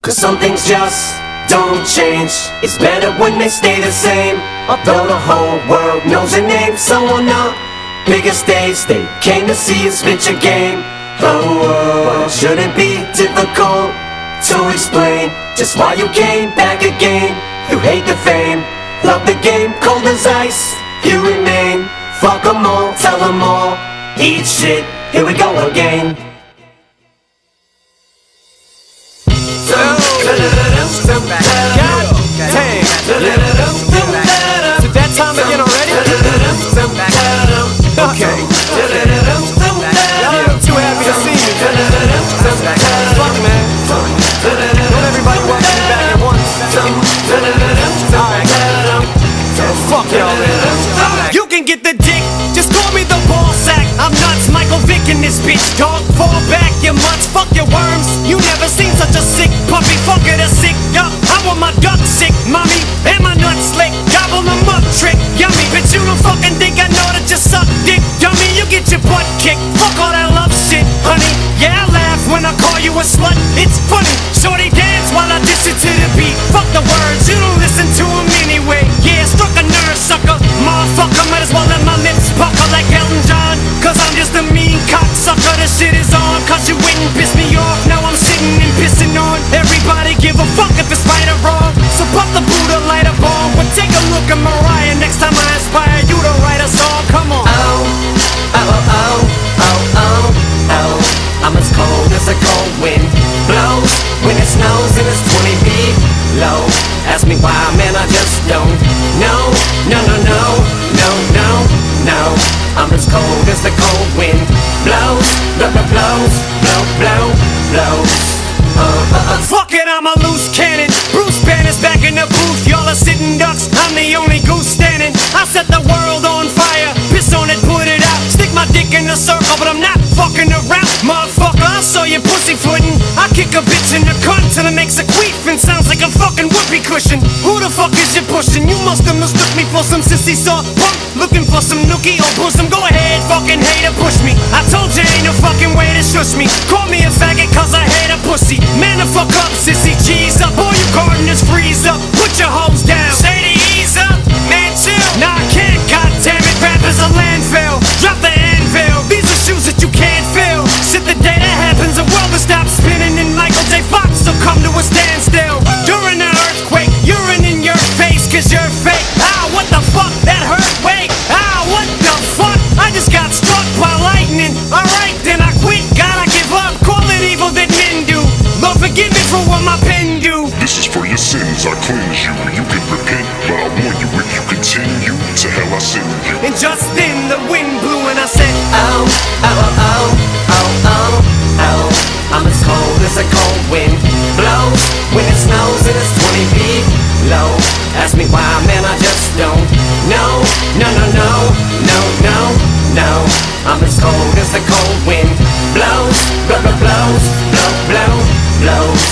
'cause some things just don't change. It's better when they stay the same. Although the whole world knows your name, so on the biggest stage they came to see you spit your game. Oh, it shouldn't be difficult to explain just why you came back again. You hate the fame, love the game, cold as ice you remain. Fuck 'em all, tell 'em all, eat shit, here we go again. God damn. Is it that time again already? Okay. Y'all too happy to see me. Fuck, man. Don't everybody want me back at once. Fuck y'all. You can get the dick, just call me the ball sack. I'm nuts, Michael Vick in this bitch, dog. Fall back, you mutts, fuck your worms. You never seen such a sick puppy, fuck it, a sick duck. I want my duck sick, mommy, and my nuts slick. Gobble them up, trick, yummy. Bitch, you don't fucking think I know that you suck dick, dummy. You get your butt kicked, fuck all that love shit, honey. Yeah, I laugh when I call you a slut, it's funny. Shorty dance while I diss it to the beat. Fuck the words, you don't listen to them anyway. Yeah, struck a nerve, sucker. Motherfucker, might as well let my lips pucker like Elton John. 'Cause I'm just a mean cocksucker, the shit is on. 'Cause you wouldn't piss me off, now I'm sitting and pissing on everybody, give a fuck if it's right or wrong. So pop the Buddha, light a bomb. But take a look at Mariah, next time I inspire you to write a song, come on. Oh, oh, oh, oh, oh, oh. I'm as cold as a cold wind blows when it snows and it's 20 feet low. Ask me why, man, I just don't know. No, no, no, no, no, no. I'm as cold as the cold wind blows, blow, blow, blows, blow, blow, blows. Fuck it, I'm a loose cannon. Bruce Banner's back in the booth. Y'all are sitting ducks, I'm the only goose standing. I set the world on fire, piss on it, put it out. Stick my dick in a circle, but I'm not fucking around. Motherfucker, I saw you pussyfootin'. I kick a bitch in the cunt till it makes a queef and sounds like a fucking whoopee cushion. Who the fuck is you pushing? You must have mistook me for some sissy soft punk. Looking for some nookie or bosom. Go ahead, fucking hater, push me. I told you ain't no fucking way to shush me. Call me a faggot 'cause I hate a pussy. Man, the fuck up, sissy, cheese up. All you gardeners freeze up. Put your hoes down. Say to ease up, man, chill. Nah, I can't, goddammit, rap is a landfill. Drop the anvil, these are shoes that you can't fill. Shit, the day that happens, the world will stop spinning and Michael J. Fox will come to a standstill. During the earthquake, urine in your face 'cause you're fake. Ah, what the fuck, that hurt, wait. Ah, what the fuck, I just got struck by lightning. Alright, then I quit, gotta give up. Call it evil that men do. Lord, forgive me for what my pen do. This is for your sins, I cleanse you. You can repent, but I warn you, if you continue, to hell I send you. And just then the wind blew and I said, Oh, oh, oh, oh, oh, oh. I'm as cold as a cold wind blows when it snows and it's 20 feet low. Ask me why, man, I just don't know. No, no, no, no, no, no. I'm as cold as the cold wind blows, blow, blow, blows, blow, blow, blows.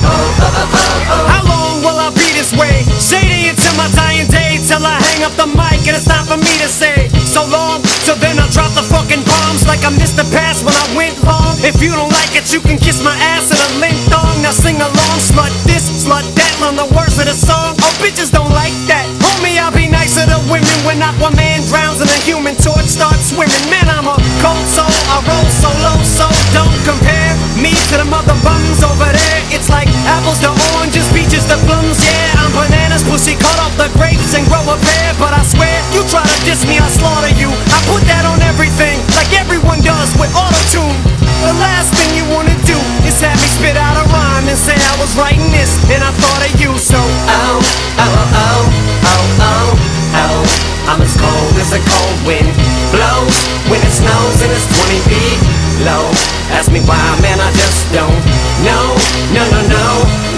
Oh, oh, oh, oh, oh. how long will I be this way? Shady until my dying day, till I hang up the mic and it's time for me to say so long. So then I drop the fucking bombs like I missed the pass when I went long. If you don't like it, you can kiss my ass in a link thong. Now sing along, slut this, slut that, learn the words of the song. Oh, bitches don't like that. Homie, I'll be nicer to women when Aquaman drowns and the Human Torch starts swimming. Man, I'm a cold soul, I roll solo, so don't compare me to the mother bums over there. It's like apples to oranges, peaches to plums. Yeah, I'm bananas, pussy, cut off the grapes and grow a pear. But I swear, you try to diss me, I slaughter you. I put that on everything, like everyone does with auto-tune. The last thing you wanna do is have me spit out a rhyme and say I was writing this and I thought of you, so Oh, oh, oh, oh, oh, oh. I'm as cold as a cold wind blows when it snows and it's 20 feet low. Ask me why, man, I just don't know. No, no, no,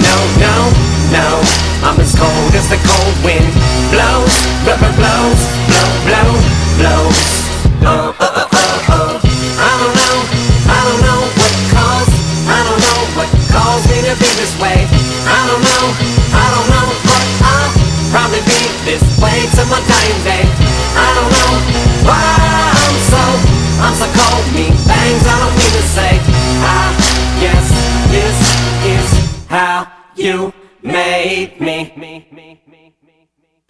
no, no, no. I'm as cold as the cold wind blows, blow, blow, blows, blow, blow, blows. Oh, oh, oh, oh, oh. I don't know what caused, I don't know what caused me to be this way. I don't know, but I'll probably be this way till my dying day. I don't know why I'm so cold, mean things I don't mean to say. I guess this is how You made me.